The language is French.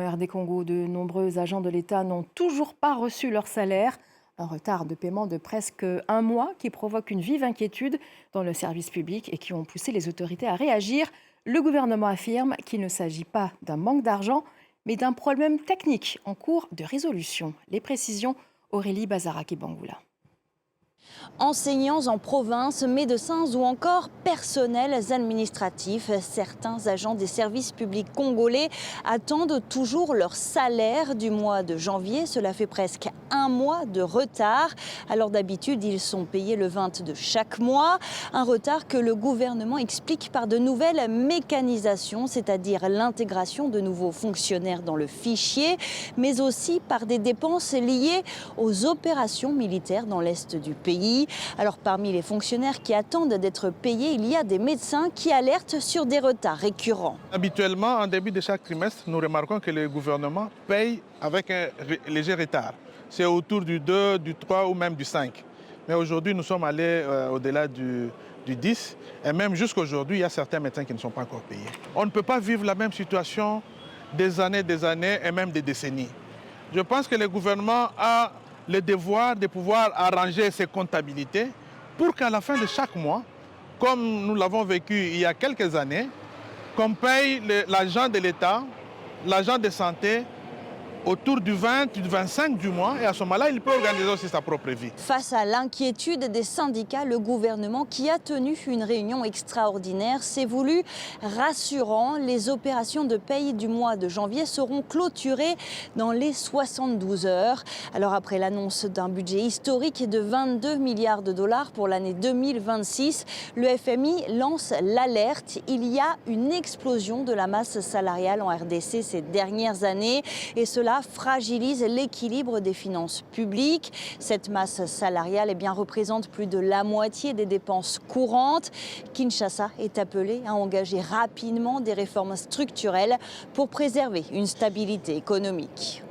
RD Congo, de nombreux agents de l'État n'ont toujours pas reçu leur salaire. Un retard de paiement de presque un mois qui provoque une vive inquiétude dans le service public et qui ont poussé les autorités à réagir. Le gouvernement affirme qu'il ne s'agit pas d'un manque d'argent, mais d'un problème technique en cours de résolution. Les précisions, Aurélie Bazaraki-Bangoula. Enseignants en province, médecins ou encore personnels administratifs, certains agents des services publics congolais attendent toujours leur salaire du mois de janvier. Cela fait presque un mois de retard. Alors d'habitude, ils sont payés le 20 de chaque mois. Un retard que le gouvernement explique par de nouvelles mécanisations, c'est-à-dire l'intégration de nouveaux fonctionnaires dans le fichier, mais aussi par des dépenses liées aux opérations militaires dans l'est du pays. Alors parmi les fonctionnaires qui attendent d'être payés, il y a des médecins qui alertent sur des retards récurrents. Habituellement, en début de chaque trimestre, nous remarquons que le gouvernement paye avec un léger retard. C'est autour du 2, du 3 ou même du 5. Mais aujourd'hui, nous sommes allés au-delà du 10. Et même jusqu'aujourd'hui, il y a certains médecins qui ne sont pas encore payés. On ne peut pas vivre la même situation des années et même des décennies. Je pense que le gouvernement a le devoir de pouvoir arranger ses comptabilités pour qu'à la fin de chaque mois, comme nous l'avons vécu il y a quelques années, qu'on paye l'agent de l'État, l'agent de santé, autour du 20, du 25 du mois, et à ce moment-là, il peut organiser aussi sa propre vie. Face à l'inquiétude des syndicats, le gouvernement, qui a tenu une réunion extraordinaire, s'est voulu rassurant. Les opérations de paye du mois de janvier seront clôturées dans les 72 heures. Alors après l'annonce d'un budget historique de 22 milliards de dollars pour l'année 2026, le FMI lance l'alerte. Il y a une explosion de la masse salariale en RDC ces dernières années, et cela fragilise l'équilibre des finances publiques. Cette masse salariale représente plus de la moitié des dépenses courantes. Kinshasa est appelé à engager rapidement des réformes structurelles pour préserver une stabilité économique.